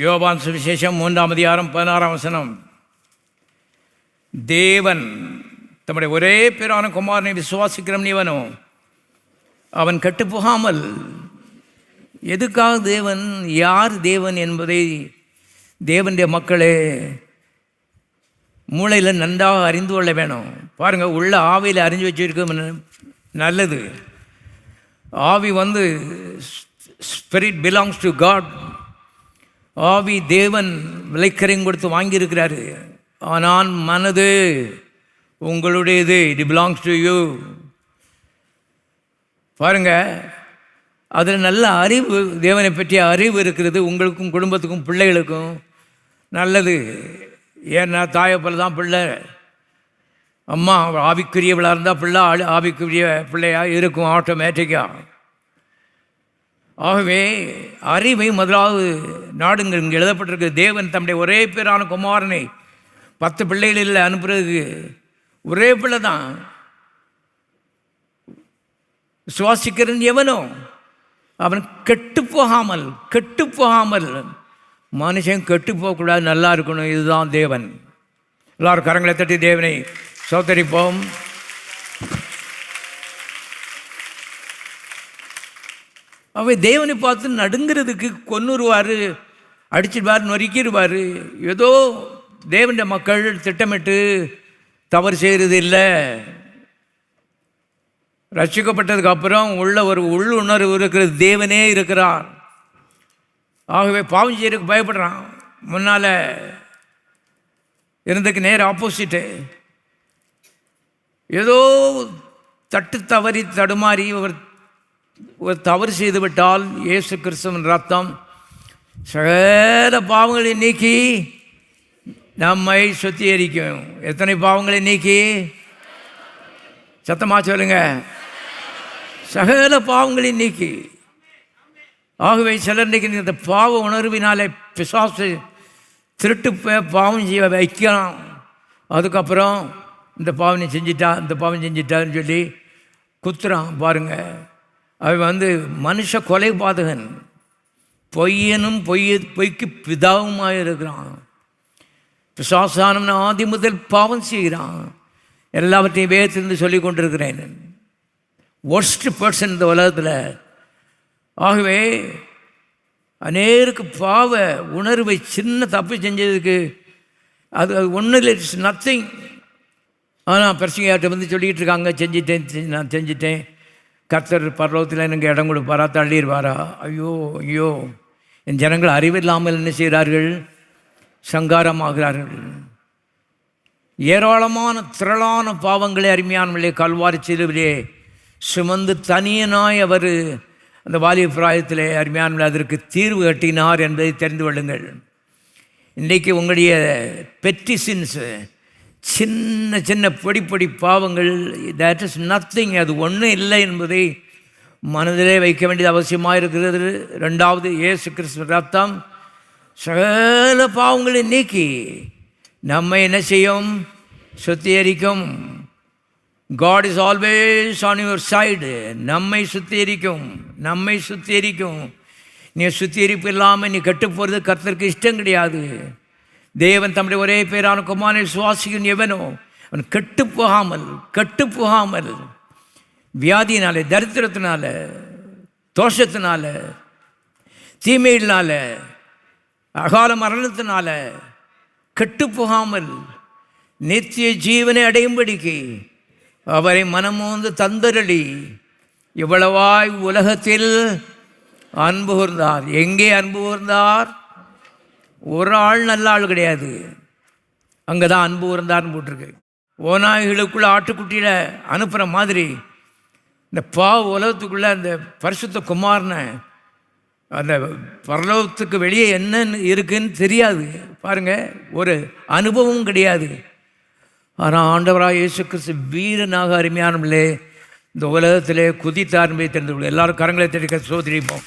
யோவான் சுவிசேஷம் 3ஆம் அதிகாரம் 16ஆம் வசனம். தேவன் தம்முடைய ஒரே பேரான குமாரனை விசுவாசிக்கிறவன் இவனோ அவன் கெட்டுப்போகாமல். எதுக்காக தேவன், யார் தேவன் என்பதை தேவனுடைய மக்களே மூளையில் நன்றாக அறிந்து கொள்ள வேணும். பாருங்கள், உள்ள ஆவியில் அறிஞ்சு வச்சிருக்க நல்லது. ஆவி ஸ்பிரிட் பிலாங்ஸ் டு காட். ஆவி தேவன் விலைக்கரையும் கொடுத்து வாங்கியிருக்கிறாரு. ஆனால் மனது உங்களுடையது, இட் பிலாங்ஸ் டு யூ. பாருங்கள், அதில் நல்ல அறிவு, தேவனை பற்றிய அறிவு இருக்கிறது உங்களுக்கும் குடும்பத்துக்கும் பிள்ளைகளுக்கும் நல்லது. ஏன்னா தாயப்பல் தான் பிள்ளை, அம்மா ஆவிக்குரியவளாக இருந்தால் பிள்ளை ஆவிக்குரிய பிள்ளையாக இருக்கும் ஆட்டோமேட்டிக்காக. ஆகவே அறிவை முதலாவது நாடுங்கள். இங்கே எழுதப்பட்டிருக்கு, தேவன் தம்முடைய ஒரே பேரான குமாரனை 10 பிள்ளைகளில் அனுப்புறதுக்கு ஒரே பிள்ளை தான். சுவாசிக்கிறன் எவனோ அவன் கெட்டுப்போகாமல். மனுஷன் கெட்டு போகக்கூடாது, நல்லா இருக்கணும். இதுதான் தேவன். எல்லாரும் கரங்களை தட்டி தேவனை சோதரிப்போம். அவை தேவனை பார்த்து நடுங்கிறதுக்கு கொன்னுருவார், அடிச்சிடுவார், நொறுக்கிடுவார். ஏதோ தேவனுடைய மக்கள் திட்டமிட்டு தவறு செய்கிறது இல்லை. ரட்சிக்கப்பட்டதுக்கு அப்புறம் உள்ள ஒரு உள்ளுணர்வு இருக்கிறது, தேவனே இருக்கிறார். ஆகவே பாவம் செய்யறதுக்கு பயப்படுறான். முன்னால் இருந்ததுக்கு நேர் ஆப்போசிட்டு. ஏதோ தவறி தடுமாறி ஒரு தவறு செய்துவிட்டால் இயேசு கிறிஸ்துவின் ரத்தம் சகல பாவங்களை நீக்கி நம்மை சுத்திகரிக்கும். எத்தனை பாவங்களை நீக்கி? சத்தமாக சொல்லுங்க, சகல பாவங்களை நீக்கி. ஆகவே சிலர் இன்னைக்கு இந்த பாவ உணர்வினாலே பிசாசு திருட்டு பாவம் செய்ய வைக்கலாம். அதுக்கப்புறம் இந்த பாவனை செஞ்சிட்டான்னு சொல்லி குத்துறான். பாருங்கள், அவன் மனுஷ கொலை பாதகன், பொய்க்கு பிதாவுமாக இருக்கிறான். பிசாசானவன் ஆதி முதல் பாவம் செய்கிறான். எல்லாவற்றையும் வேதத்திலிருந்து சொல்லி கொண்டிருக்கிறேன். ஒர்ஸ்ட் பர்சன் இந்த உலகத்தில். ஆகவே அநேருக்கு பாவ உணர்வை சின்ன தப்பு செஞ்சதுக்கு அது ஒன்றும் இல்லை, இட்ஸ் நத்திங். ஆனால் பிரச்சனையாட்ட சொல்லிக்கிட்டு இருக்காங்க, நான் செஞ்சிட்டேன், கர்த்தர் பரலோகத்தில் எனக்கு இடம் கொடுப்பாரா, தள்ளிடுவாரா? ஐயோ, என் ஜனங்கள் அறிவில்லாமல் என்ன செய்கிறார்கள்? சங்காரமாகிறார்கள். ஏராளமான திரளான பாவங்களை அருமையானவர்களே கல்வாரி சிலுவிலே சுமந்து தனியனாய் அவர் அந்த வாலிப பிராயத்திலே அருமையானவர்களே அதற்கு தீர்வு கட்டினார் என்பதை தெரிந்து கொள்ளுங்கள். இன்றைக்கு உங்களுடைய பெட்டி சின்ஸு, சின்ன பொடி பாவங்கள், தட் இஸ் நத்திங், அது ஒன்றும் இல்லை என்பதை மனதிலே வைக்க வேண்டியது அவசியமாக இருக்கிறது. 2வது, இயேசு கிறிஸ்து ரத்தம் சகல பாவங்களை நீக்கி நம்மை என்ன செய்யும்? சுத்திகரிக்கும். God is always on your side. நம்மை சுத்திகரிக்கும். நீ சுத்திகரிப்பு இல்லாமல் நீ கெட்டு போகிறது கர்த்தருக்கு இஷ்டம் கிடையாது. தேவன் தம்முடைய ஒரே பேரான குமாரனை சுவாசிக்கும் எவனோ அவன் கெட்டு போகாமல் வியாதியினால, தரித்திரத்தினால, தோஷத்தினால, தீமையினால, அகால மரணத்தினால கெட்டு போகாமல் நித்திய ஜீவனை அடையும்படிக்கு அவரை மனமோந்து தந்தரளி இவ்வளவாய் உலகத்தில் அன்பு கூர்ந்தார். எங்கே அன்பு கூர்ந்தார்? ஒரு ஆள் நல்ல ஆள் கிடையாது, அங்கே தான் அன்பு கூர்ந்தார்னு போட்டிருக்கு. ஓநாய்களுக்குள்ளே ஆட்டுக்குட்டியில் அனுப்புகிற மாதிரி இந்த உலகத்துக்குள்ளே அந்த பரிசுத்த குமாரனை அந்த பரலோகத்துக்கு வெளியே என்ன இருக்குன்னு தெரியாது. பாருங்கள், ஒரு அனுபவம் கிடையாது. ஆனால் ஆண்டவராக இயேசு கிறிஸ்து வீரனாக அருமையானவர்களே இந்த உலகத்திலே குதித்தார் என்பதை தெரிந்து கொள்ள எல்லாரும் கரங்களை தெரிவிக்க சோதரிப்போம்.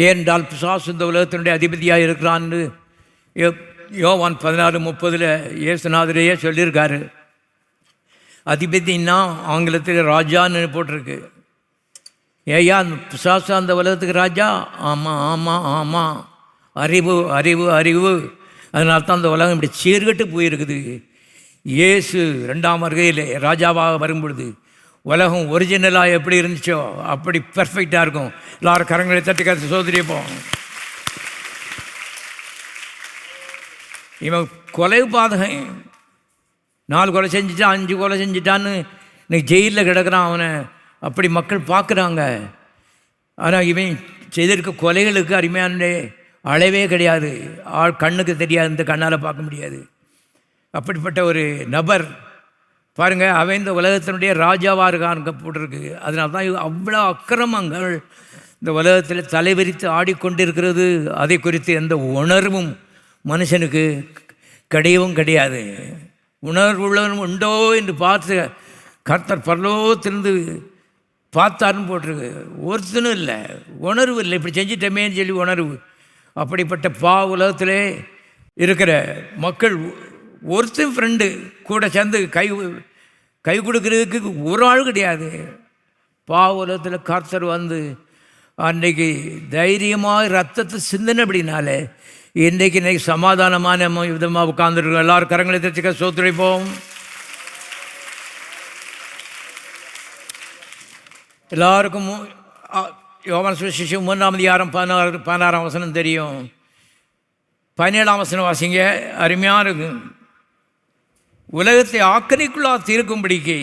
ஏனென்றால் பிசாசு இந்த உலகத்தினுடைய அதிபதியாக இருக்கிறான்னு யோவான் 16:30 இயேசுநாதரையே சொல்லியிருக்காரு. அதிபதினா ஆங்கிலத்தில் ராஜான்னு போட்டிருக்கு. ஏயா பிசாசு அந்த உலகத்துக்கு ராஜா? ஆமாம் ஆமாம் ஆமாம், அறிவு அறிவு அறிவு. அதனால தான் அந்த உலகம் இப்படி சீர்கட்டு போயிருக்குது. இயேசு 2ஆம் வருகையில் ராஜாவாக வரும்பொழுது உலகம் ஒரிஜினலாக எப்படி இருந்துச்சோ அப்படி பெர்ஃபெக்டாக இருக்கும். எல்லாரும் கரங்களை தட்டி கருத்து சோதரிப்போம். இவன் கொலை பாதகன், 4 கொலை செஞ்சுட்டான், 5 கொலை செஞ்சுட்டான்னு இன்னைக்கு ஜெயிலில் கிடக்கிறான். அவனை அப்படி மக்கள் பார்க்குறாங்க. ஆனால் இவன் செய்திருக்க கொலைகளுக்கு அருமையான அளவே கிடையாது. கண்ணுக்கு தெரியாது, இந்த கண்ணால் பார்க்க முடியாது. அப்படிப்பட்ட ஒரு நபர் பாருங்கள், அவன் இந்த உலகத்தினுடைய ராஜாவாக இருக்கான்னு போட்டிருக்கு. அதனால தான் அவ்வளோ அக்கிரமங்கள் இந்த உலகத்தில் தலைவிரித்து ஆடிக்கொண்டிருக்கிறது. அதை குறித்து எந்த உணர்வும் மனுஷனுக்கு கிடையவும் கிடையாது. உணர்வுள்ளவனும் உண்டோ என்று பார்த்து கர்த்தர் பரலோகத்திலிருந்து பார்த்தாருன்னு போட்டிருக்கு. ஒருத்தனும் இல்லை, உணர்வு இல்லை. இப்படி செஞ்சிட்டமேன்னு சொல்லி உணர்வு. அப்படிப்பட்ட உலகத்திலே இருக்கிற மக்கள் ஒருத்தன் ஃப்ரெண்டு கூட சேர்ந்து கை கொடுக்கறதுக்கு ஒரு ஆள் கிடையாது. உலகத்தில் கர்த்தர் வந்து அன்றைக்கு தைரியமாக ரத்தத்தை சிந்தனை அப்படின்னாலே இன்றைக்கு சமாதானமான விதமாக உட்கார்ந்துருக்கோம். எல்லாரும் கரங்களை தச்சுக்க சோத்துரைப்போம். எல்லாருக்கும் யோவான் சுவிசேஷம் 3ஆம் அதிகாரம் 16ஆம் வசனம் தெரியும். 17ஆம் வசனம் வாசிங்க, அருமையாக இருக்கும். உலகத்தை ஆக்கணிக்குள்ளாக தீர்க்கும்படிக்கு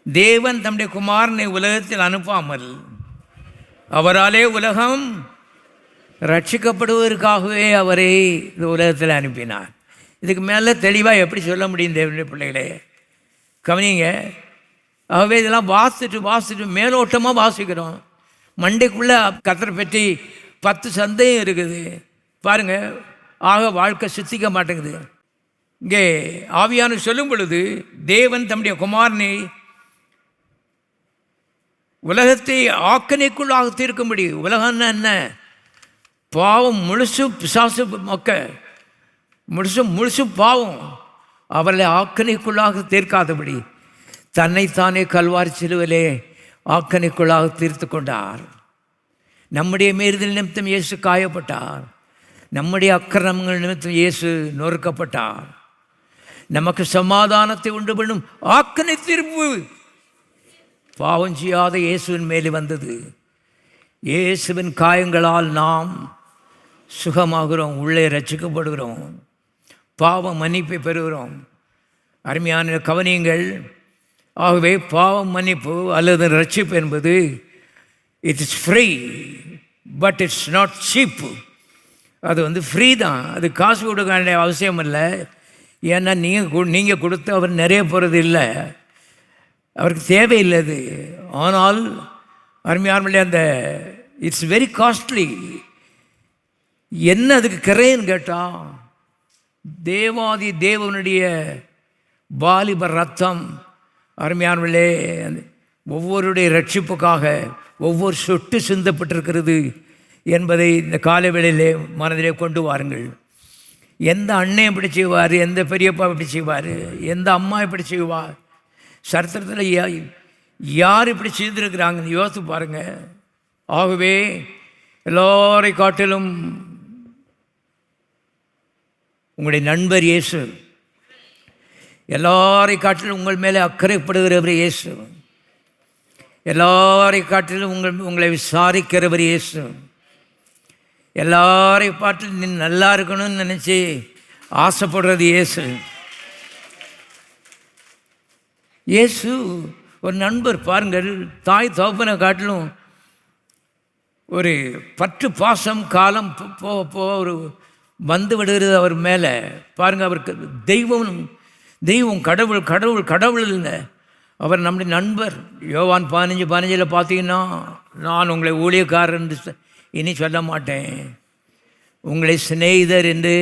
தேவன் தம்முடைய குமாரனை உலகத்தில் அனுப்பாமல் அவராலே உலகம் ரட்சிக்கப்படுவதற்காகவே அவரை இந்த உலகத்தில் அனுப்பினார். இதுக்கு மேலே தெளிவாக எப்படி சொல்ல முடியும் தேவனுடைய பிள்ளைகளே? கவனிங்க. ஆகவே இதெல்லாம் வாசிட்டு மேலோட்டமாக வாசிக்கிறோம். மண்டைக்குள்ளே கர்த்தரை பற்றி 10 சந்தேகம் இருக்குது பாருங்கள். ஆக வாழ்க்கை சுத்திக்க மாட்டேங்குது. இங்கே ஆவியானவர் சொல்லும் பொழுது தேவன் தம்முடைய குமாரனை உலகத்தை ஆக்கணைக்குள்ளாக தீர்க்கும்படி, உலகம்னா என்ன? பாவம் முழுசு, பிசாசு மொக்க முழுசு பாவம், அவர்களை ஆக்கணைக்குள்ளாக தீர்க்காதபடி தன்னைத்தானே கல்வாரி சிலுவிலே ஆக்கணைக்குள்ளாக தீர்த்து கொண்டார். நம்முடைய மீறுதல் நிமித்தம் இயேசு காயப்பட்டார். நம்முடைய அக்கிரமங்கள் நிமித்தம் இயேசு நொறுக்கப்பட்டார். நமக்கு சமாதானத்தை உண்டு பண்ணும் ஆக்கணை தீர்ப்பு பாவம் செய்யாத இயேசுவின் மேலே வந்தது. இயேசுவின் காயங்களால் நாம் சுகமாகிறோம், உள்ளே ரட்சிக்கப்படுகிறோம், பாவ மன்னிப்பை பெறுகிறோம். அருமையான கவனியங்கள். ஆகவே பாவம் மன்னிப்பு அல்லது ரட்சிப்பு என்பது it is free, but it's not cheap. அது ஃப்ரீ தான், அது காசு கொடுக்க வேண்டிய அவசியம் இல்லை. ஏன்னா நீங்கள் கொடுத்து அவர் நிறைய போகிறது இல்லை, அவருக்கு தேவையில்லை அது. ஆனால் அருமையான அந்த இட்ஸ் வெரி காஸ்ட்லி. என்ன அதுக்கு கிரைன்னு கேட்டால் தேவாதி தேவனுடைய வாலிப ரத்தம். அருமையானவர்களே, ஒவ்வொருடைய ரட்சிப்புக்காக ஒவ்வொரு சொட்டு சிந்தப்பட்டிருக்கிறது என்பதை இந்த காலவேளையிலே மனதிலே கொண்டு வாருங்கள். எந்த அண்ணன் இப்படி செய்வார், எந்த பெரியப்பா இப்படி செய்வார், எந்த அம்மா இப்படி செய்வார், சரித்திரத்தில் யார் இப்படி செய்திருக்கிறாங்கன்னு யோசித்து பாருங்கள். ஆகவே எல்லோரை காட்டிலும் உங்களுடைய நண்பர் இயேசு, எல்லாரை காட்டிலும் உங்கள் மேலே அக்கறைப்படுகிறவர் இயேசு, எல்லாரை காட்டிலும் உங்களை விசாரிக்கிறவர் இயேசு, எல்லாரை பாட்டிலும் நீ நல்லா இருக்கணும்னு நினச்சி ஆசைப்படுறது இயேசு. இயேசு ஒரு நண்பர் பாருங்கள். தாய் தகப்பனை காட்டிலும் ஒரு பற்று பாசம் காலம் போக ஒரு வந்து விடுகிறது அவர் மேலே. பாருங்கள், அவருக்கு தெய்வம் கடவுள் இல்லைங்க, அவர் நம்முடைய நண்பர். யோவான் 15:15 பார்த்தீங்கன்னா, நான் உங்களை ஊழியக்காரர் என்று இனி சொல்ல மாட்டேன், உங்களை சிநேகிதர் என்று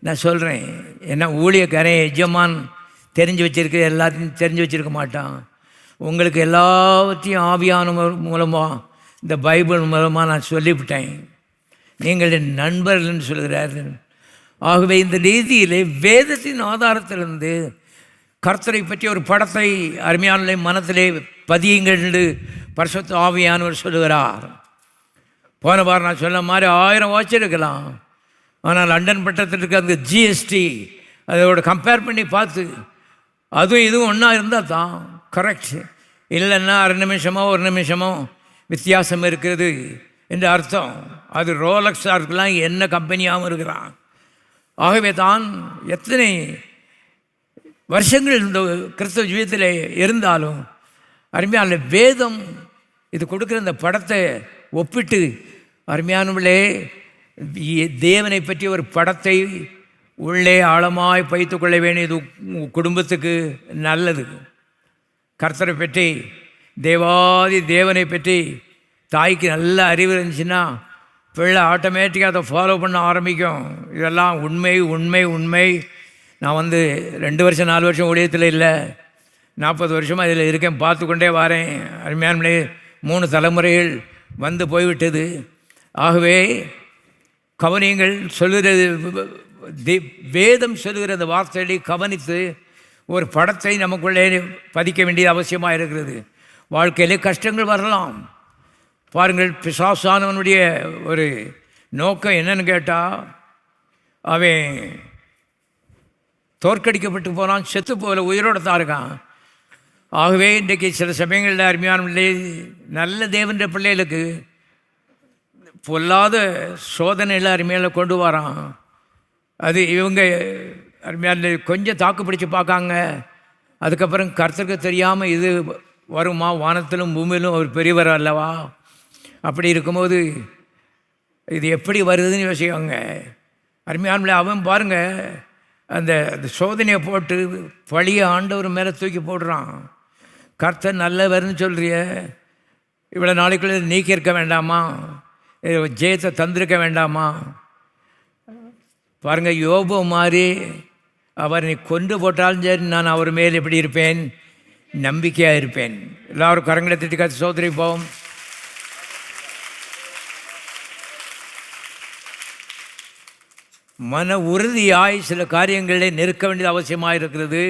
நான் சொல்கிறேன். ஏன்னா ஊழியக்காரன் எஜமான் தெரிஞ்சு வச்சிருக்க எல்லாத்தையும் தெரிஞ்சு வச்சுருக்க மாட்டான். உங்களுக்கு எல்லாத்தையும் ஆவியான மூலமாக இந்த பைபிள் மூலமாக நான் சொல்லிவிட்டேன், நீங்கள் என் நண்பர்கள்னு சொல்கிறார். ஆகவே இந்த ரீதியிலே வேதத்தின் ஆதாரத்திலிருந்து கர்த்தரை பற்றி ஒரு படத்தை அருமையான மனத்திலே பதியுங்கள் என்று பரிசுத்த ஆவியானவர் சொல்லுகிறார். போன வாரம் நான் சொன்ன மாதிரி 1000 வச்சிருக்கலாம், ஆனால் லண்டன் பட்டத்திற்கு அந்த ஜிஎஸ்டி அதோட கம்பேர் பண்ணி பார்த்து அதுவும் இதுவும் ஒன்றா இருந்தால் தான் கரெக்ட். இல்லைன்னா 1 நிமிஷமோ 1 நிமிஷமோ வித்தியாசம் இருக்கிறது என்று அர்த்தம். அது ரோலக்ஸாக இருக்கலாம், என்ன கம்பெனியாகவும் இருக்கிறான். ஆகவே தான் எத்தனை வருஷங்கள் இந்த கிறிஸ்தவ ஜீவிதத்தில் இருந்தாலும் அருமையான வேதம் இது கொடுக்குற இந்த படத்தை ஒப்பிட்டு அருமையானவர்களே தேவனை பற்றி ஒரு படத்தை உள்ளே ஆழமாய் வைத்து கொள்ள வேண்டியது குடும்பத்துக்கு நல்லது. கர்த்தரை பற்றி தேவாதி தேவனை பற்றி தாய்க்கு நல்ல அறிவு இருந்துச்சுன்னா பிள்ளை ஆட்டோமேட்டிக்காக அதை ஃபாலோ பண்ண ஆரம்பிக்கும். இதெல்லாம் உண்மை உண்மை உண்மை. நான் 2 வருஷம் 4 வருஷம் ஊழியத்தில் இல்லை, 40 வருஷமாக இதில் இருக்கேன், பார்த்து கொண்டே வரேன். அருமையானே 3 தலைமுறைகள் போய்விட்டது. ஆகவே கவனியங்கள் சொல்லுகிறது, வேதம் சொல்லுகிற அந்த வார்த்தையை கவனித்து ஒரு படத்தை நமக்குள்ளே பதிக்க வேண்டியது அவசியமாக இருக்கிறது. வாழ்க்கையிலே கஷ்டங்கள் வரலாம். பாருங்கள், பிசாசானவனுடைய ஒரு நோக்கம் என்னன்னு கேட்டால், அவன் தோற்கடிக்கப்பட்டு போனான், செத்து போல உயிரோடு தான் இருக்கான். ஆகவே இன்றைக்கு சில சமயங்களில் அருமையான நல்ல தேவன்ற பிள்ளைகளுக்கு பொல்லாத சோதனையில் அருமையில் கொண்டு வரான். அது இவங்க அருமையான கொஞ்சம் தாக்கு பிடிச்சி பார்க்காங்க. அதுக்கப்புறம் கர்த்தருக்கு தெரியாமல் இது வருமா, வானத்திலும் பூமியிலும் அவர் பெரியவர் அல்லவா, அப்படி இருக்கும்போது இது எப்படி வருதுன்னு யோசிக்காங்க. அருமையான அவன் பாருங்கள், அந்த சோதனையை போட்டு பழிய ஆண்டவர் மேலே தூக்கி போடுறான். கர்த்தர் நல்லவர்னு சொல்கிறிய, இவ்வளோ நாளைக்குள்ளே நீக்கி இருக்க வேண்டாமா, ஜெயத்தை தந்திருக்க வேண்டாமா? பாருங்கள், யோபு மாதிரி அவர் நீ கொண்டு போட்டாலும் சரி நான் அவர் மேல் எப்படி இருப்பேன், நம்பிக்கையாக இருப்பேன். எல்லோரும் கரங்களை தட்டி காத்து சோதரிப்போம். மன உறுதியாய் சில காரியங்களை நிற்க வேண்டியது அவசியமாக இருக்கிறது.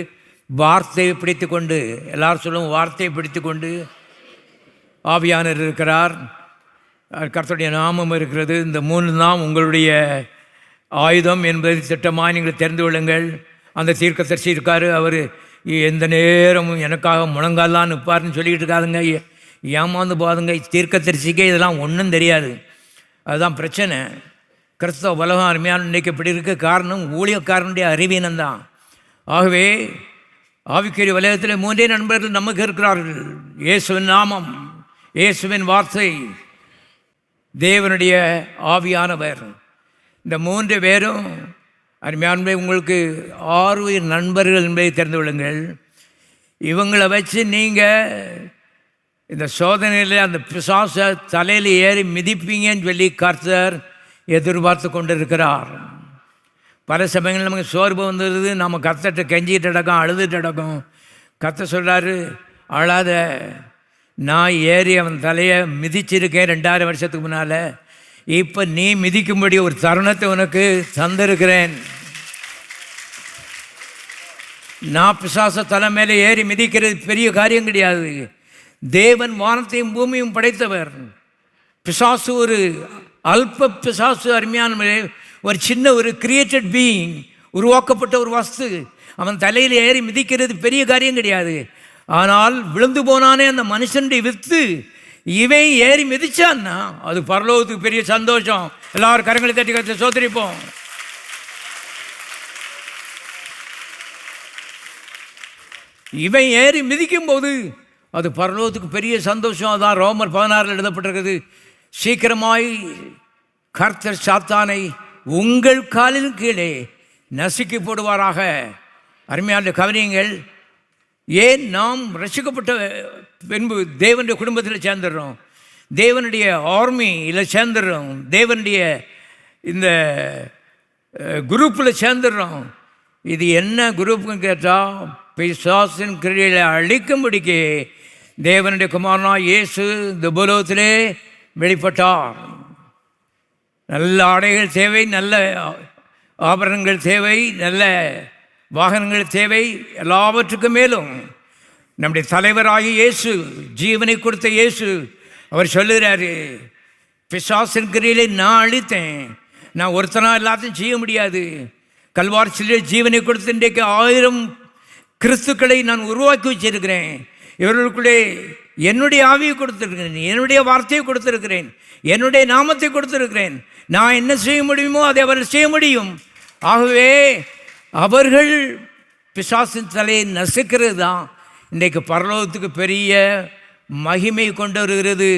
வார்த்தையை பிடித்து கொண்டு, எல்லாரும் சொல்லுவோம், வார்த்தையை பிடித்து கொண்டு ஆவியானவர் இருக்கிறார், கர்த்தருடைய நாமம் இருக்கிறது. இந்த 3 தான் உங்களுடைய ஆயுதம் என்பதை திட்டமாக நீங்கள் தெரிந்து கொள்ளுங்கள். அந்த தீர்க்கதரிசி இருக்கார், அவர் எந்த நேரமும் எனக்காக முழங்காலாம் நிற்பார்னு சொல்லிக்கிட்டு இருக்காதுங்க, ஏமாந்து போகாதுங்க. தீர்க்கதரிசிக்கே இதெல்லாம் ஒன்றும் தெரியாது, அதுதான் பிரச்சனை. கிறிஸ்தவ உலகம் அருமையான இன்றைக்கு இப்படி இருக்க காரணம் ஊழியக்காரனுடைய அறிவீனம்தான். ஆகவே ஆவிக்குரிய வலயத்தில் 3 நண்பர்கள் நமக்கு இருக்கிறார்கள். இயேசுவின் நாமம், இயேசுவின் வார்த்தை, தேவனுடைய ஆவியானவர். இந்த 3 பேரும் அருமையானவை உங்களுக்கு 6 நண்பர்கள் என்பதை தெரிந்து கொள்ளுங்கள். இவங்களை வச்சு நீங்கள் இந்த சோதனையில் அந்த பிசாச தலையில் ஏறி மிதிப்பீங்கன்னு சொல்லி கர்த்தர் எதிர்பார்த்து கொண்டு இருக்கிறார். பல சமயங்கள் நமக்கு சோர்வு வந்துடுது, நம்ம கர்த்தர்கிட்ட கெஞ்சிட்டு அடக்கம், அழுதுட்டு அடக்கம். கர்த்தர் சொல்கிறாரு, அழாத, நான் ஏறி அவன் தலையை மிதிச்சிருக்கேன் 2000 வருஷத்துக்கு முன்னால், இப்போ நீ மிதிக்கும்படி ஒரு தருணத்தை உனக்கு தந்திருக்கிறேன். நான் பிசாச தலை மேலே ஏறி மிதிக்கிறது பெரிய காரியம் கிடையாது. தேவன் வானத்தையும் பூமியும் படைத்தவர். பிசாசு ஒரு அல்ப பிசாசு, அருமையான ஒரு சின்ன ஒரு கிரியேட்டட் பீயிங், உருவாக்கப்பட்ட ஒரு வஸ்து. அவன் தலையில் ஏறி மிதிக்கிறது பெரிய காரியம் கிடையாது. ஆனால் விழுந்து போனானே அந்த மனுஷனுடைய வித்து, இவன் ஏறி மிதிச்சான்னா அது பரலோகத்துக்கு பெரிய சந்தோஷம். எல்லாரும் கரங்களை தட்டி கட்டி சோதரிப்போம். இவன் ஏறி மிதிக்கும் போது அது பரலோகத்துக்கு பெரிய சந்தோஷம். அதான் ரோமர் 16 எழுதப்பட்டிருக்கிறது, சீக்கிரமாய் கர்த்தர் சாத்தானை உங்கள் காலின் கீழே நசுக்கி போடுவாராக. அருமையான கவனியங்கள், ஏன் நாம் ரசிக்கப்பட்ட பின்பு தேவனுடைய குடும்பத்தில் சேர்ந்துடுறோம், தேவனுடைய ஆர்மியில் சேர்ந்துடுறோம், தேவனுடைய இந்த குரூப்பில் சேர்ந்துடுறோம். இது என்ன குரூப்புன்னு கேட்டால், பிசாசின் கிரியைகளை அழிக்கும்படிக்கு தேவனுடைய குமாரனா இயேசு இந்த பூலோகத்திலே வெளிப்பட்டார். நல்ல ஆடைகள் தேவை, நல்ல ஆபரணங்கள் தேவை, நல்ல வாகனங்கள் தேவை. எல்லாவற்றுக்கும் மேலும் நம்முடைய தலைவராகிய இயேசு, ஜீவனை கொடுத்த இயேசு, அவர் சொல்லுகிறாரு, பிசாசின் கிரியையை நான் அழித்தேன், நான் ஒருத்தனா எல்லாத்தையும் செய்ய முடியாது. கல்வாரி சிலுவையில் ஜீவனை கொடுத்து இன்றைக்கு 1000 கிறிஸ்துக்களை நான் உருவாக்கி வச்சிருக்கிறேன். இவர்களுக்குள்ளே என்னுடைய ஆவியை கொடுத்திருக்கிறேன், என்னுடைய வார்த்தையை கொடுத்திருக்கிறேன், என்னுடைய நாமத்தை கொடுத்திருக்கிறேன். நான் என்ன செய்ய முடியுமோ அதை அவர்கள் செய்ய முடியும். ஆகவே அவர்கள் பிசாசின் தலையை நசுக்கிறது தான் இன்றைக்கு பரலோகத்துக்கு பெரிய மகிமை கொண்டு வருகிறது,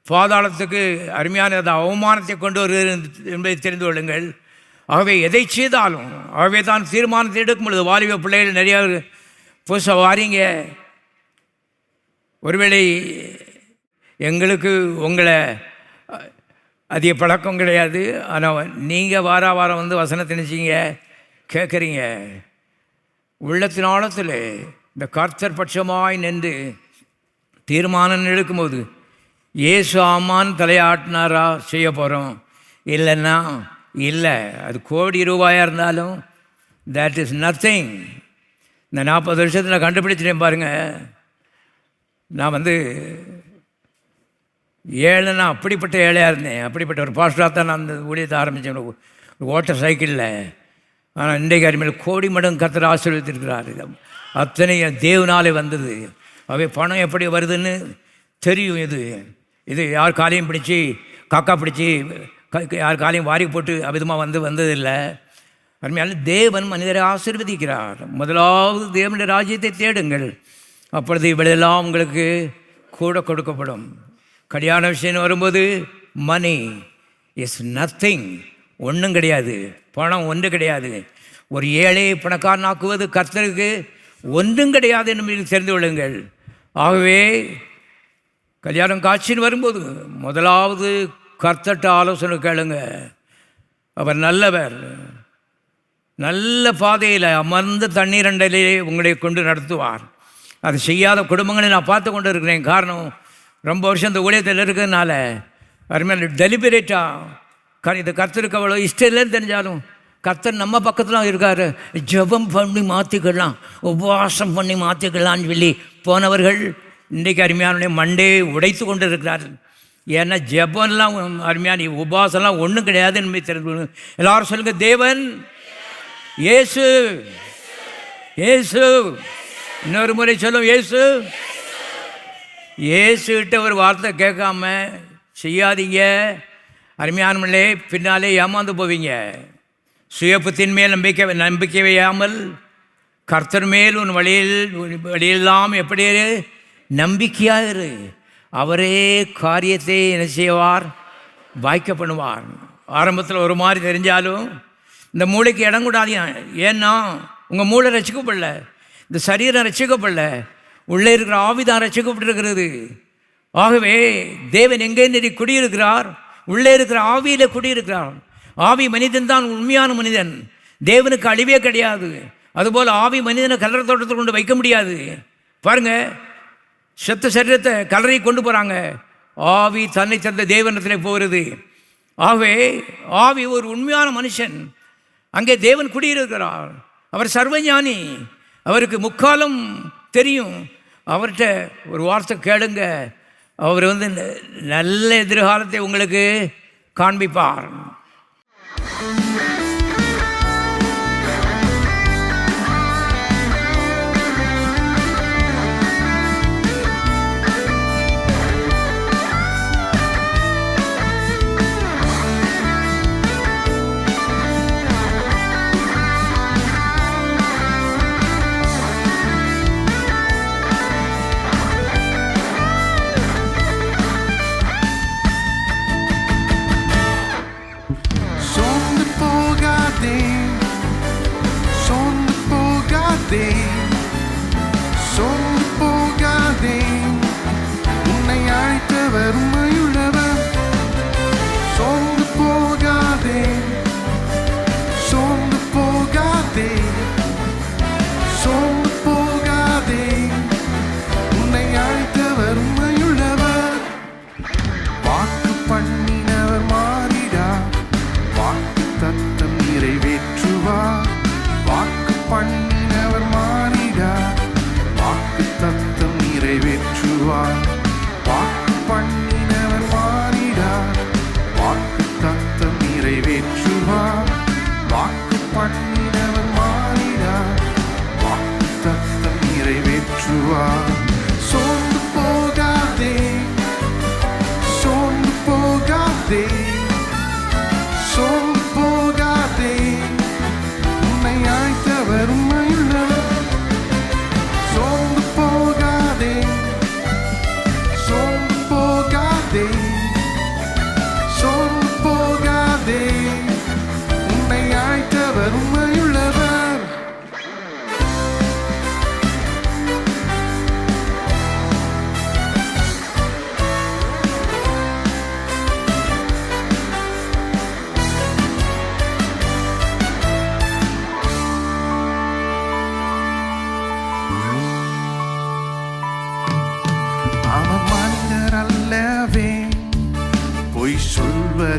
பாதாளத்துக்கு அருமையான அவமானத்தை கொண்டு வருகிறது என்பதை தெரிந்து கொள்ளுங்கள். ஆகவே எதை செய்தாலும், ஆகவே தான் தீர்மானத்தை எடுக்கும் பொழுது, வாலிப பிள்ளைகள் நிறையா புதுசாக வாரீங்க, ஒருவேளை எங்களுக்கு உங்களை அதிக பழக்கம் கிடையாது, ஆனால் நீங்கள் வாரம் வந்து வசனத்தை நினச்சிங்க கேட்குறீங்க. உள்ளத்தின் ஆழத்தில் இந்த கர்த்தர் பட்சமாய் நின்று தீர்மானம் எடுக்கும்போது, இயேசு ஆமான்னு தலையாட்டினாரா செய்ய போகிறோம், இல்லைன்னா இல்லை. அது கோடி ரூபாயாக இருந்தாலும் தட் இஸ் நத்திங். இந்த 40 வருஷத்தில் கண்டுபிடிச்சிட்டேன் பாருங்கள். நான் வந்து ஏழைன்னா அப்படிப்பட்ட ஏழையாக இருந்தேன், அப்படிப்பட்ட ஒரு பாஸ்டராக தான் நான் அந்த ஊழியத்தை ஆரம்பித்தேன், ஒரு ஓட்ட சைக்கிளில். ஆனால் இன்றைக்கு அருமையில் கோடி மடங்கு கர்த்தர் ஆசீர்வதித்திருக்கிறார். அத்தனை தேவனாலே வந்தது. அவை பணம் எப்படி வருதுன்னு தெரியும். இது யார் காலையும் பிடிச்சி காக்கா பிடிச்சி யார் காலையும் வாரி போட்டு அவிதமாக வந்ததில்லை. அருமையால் தேவன் மனிதரை ஆசீர்வதிக்கிறார். முதலாவது தேவனுடைய ராஜ்யத்தை தேடுங்கள், அப்பொழுது இவளெல்லாம் உங்களுக்கு கூட கொடுக்கப்படும். கல்யாண விஷயம் வரும்போது மணி இஸ் நத்திங், ஒன்றும் கிடையாது, பணம் ஒன்று கிடையாது. ஒரு ஏழையை பணக்காரனாக்குவது கர்த்தருக்கு ஒன்றும் கிடையாது என்று தெரிந்து கொள்ளுங்கள். ஆகவே கல்யாணம் காட்சின்னு வரும்போது முதலாவது கர்த்தர்ட்ட ஆலோசனை கேளுங்க. அவர் நல்லவர், நல்ல பாதையில் அமர்ந்த தண்ணீர் அண்டையிலே உங்களை கொண்டு நடத்துவார். அது செய்யாத குடும்பங்களை நான் பார்த்து கொண்டு இருக்கிறேன். காரணம், ரொம்ப வருஷம் இந்த ஊழியத்தில் இருக்கிறதுனால அருமையான டெலிபரேட்டாக இது கர்த்தருக்கு அவ்வளோ இஷ்டம் இல்லைன்னு தெரிஞ்சாலும் கர்த்தர் நம்ம பக்கத்தில் இருக்கார். ஜெபம் பண்ணி மாற்றிக்கலாம், உபவாசம் பண்ணி மாற்றிக்கலான்னு சொல்லி போனவர்கள் இன்றைக்கு அருமையான மண்டே உடைத்து கொண்டு இருக்கிறார்கள். ஏன்னா ஜெபம்லாம் அருமையான உபவாசம்லாம் ஒன்றும் கிடையாது என்பதை தெரிந்து எல்லாரும் சொல்லுங்கள், தேவன் இயேசு, இயேசு. இன்னொரு முறை சொல்லும், இயேசு. இயேசுகிட்ட ஒரு வார்த்தை கேட்காம செய்யாதீங்க அருமையானவர்களே, பின்னாலே ஏமாந்து போவீங்க. சுயபத்தின் மேல் நம்பிக்கை வையாமல் கர்த்தர் மேல் உன் வழியெல்லாம் எப்படி நம்பிக்கையாக இரு. அவரே காரியத்தை என்ன செய்வார், வாய்க்க பண்ணுவார். ஆரம்பத்தில் ஒரு மாதிரி தெரிஞ்சாலும் இந்த மூளைக்கு இடம் கூடாது. ஏன்னா உங்கள் மூளை ரசிக்கப்படல, இந்த சரீரம் ரசிக்கப்படல, உள்ளே இருக்கிற ஆவிதான் ரசிக்கப்பட்டிருக்கிறது. ஆகவே தேவன் எங்கே குடியிருக்கிறார், உள்ளே இருக்கிற ஆவியில் குடியிருக்கிறார். ஆவி மனிதன் தான் உண்மையான மனிதன், தேவனுக்கு அழிவே கிடையாது. அதுபோல் ஆவி மனிதனை கல்லறை தோட்டத்தில் கொண்டு வைக்க முடியாது. பாருங்கள், செத்த சரீரத்தை கல்லறை கொண்டு போகிறாங்க, ஆவி தன்னை தந்த தேவனத்தில் போகிறது. ஆகவே ஆவி ஒரு உண்மையான மனுஷன், அங்கே தேவன் குடியிருக்கிறார். அவர் சர்வஞானி, அவருக்கு முக்காலம் தெரியும். அவர்கிட்ட ஒரு வார்த்தை கேளுங்க, அவர் நல்ல எதிர்காலத்தை உங்களுக்கு காண்பிப்பார்.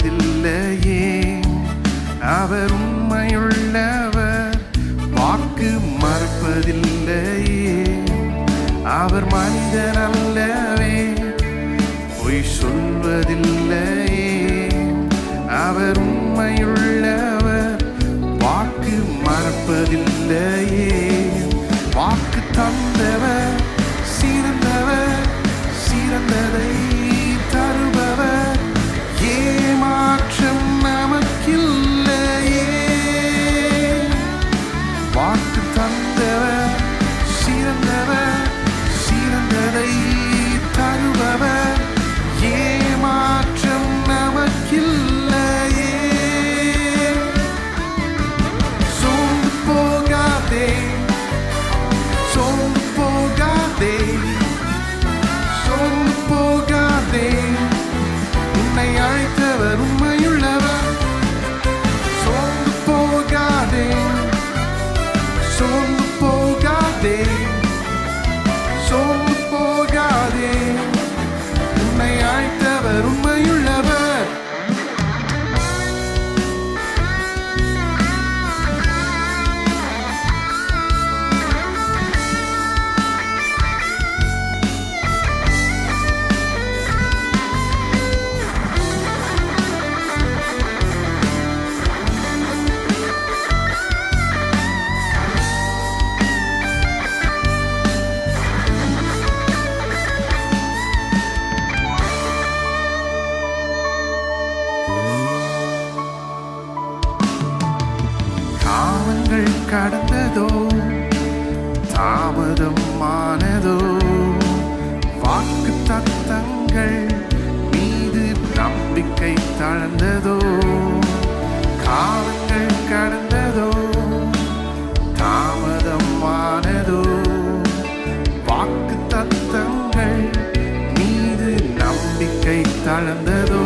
சொல்வதில்லையே. அவர் உண்மையுள்ளவர், வாக்கு மறுப்பதில்லையே. அவர் மனிதன் அல்லவே, பொய் சொல்வதில்லையே. அவர் உண்மையுள்ளவர், வாக்கு மறப்பதில்லையே. வாக்கு தந்தவர் சிறந்தவர், சிறந்ததை தருபவர். ஏமாற்றம் நமக்கில்லையே. வாக்கு தந்தவர் சிறந்தவர், சிறந்ததை தருபவர். ஏமாற்றம் நமக்கில்லையே. சோர்ந்து போகாதே, சோர்ந்து போகாதே, சோர்ந்து போகாதே. உன்னை அழைத்தவர் உண்மையுள்ளவர். சோர்ந்து போகாதே, சோர்ந்து போகாதே, சோர்ந்து போகாதே. உன்னை அழைத்தவர் உண்மையுள்ளவர். காலங்கள் கடந்ததோ, தாமதம் ஆனதோ, வாக்கு தத்தங்கள் மீது நம்பிக்கை தளர்ந்ததோ. காலங்கள் கடந்ததோ, தாமதம் ஆனதோ, வாக்கு தத்தங்கள் மீது நம்பிக்கை தளர்ந்ததோ.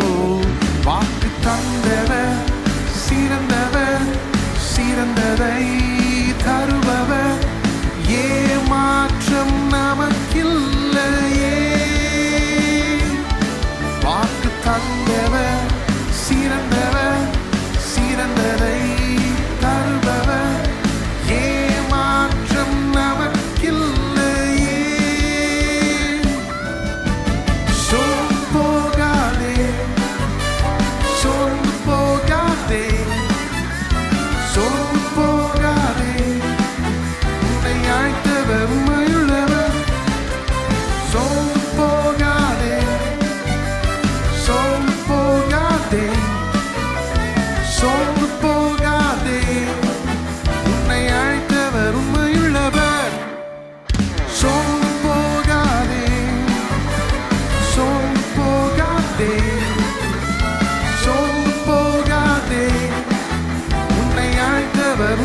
வாக்கு தந்தவர் சிறந்தவர், சிறந்ததை தருபவர். ஏமாற்றம் நமக்கில்லையே. வாக்கு தந்தவர் சிறந்தவர், சிறந்ததை தருபவர். ஏமாற்றம் நமக்கில்லையே. சோர்ந்து போகாதே, சோர்ந்து போகாதே, சோர்ந்து போகாதே. உன்னை அழைத்தவர் உண்மையுள்ளவர். சோர்ந்து போகாதே, சோர்ந்து போகாதே, சோர்ந்து போகாதே. உன்னை அழைத்தவர் உண்மையுள்ளவர். சோர்ந்து போகாதே, சோர்ந்து போகாதே, சோர்ந்து போகாதே. உன்னை அழைத்தவர்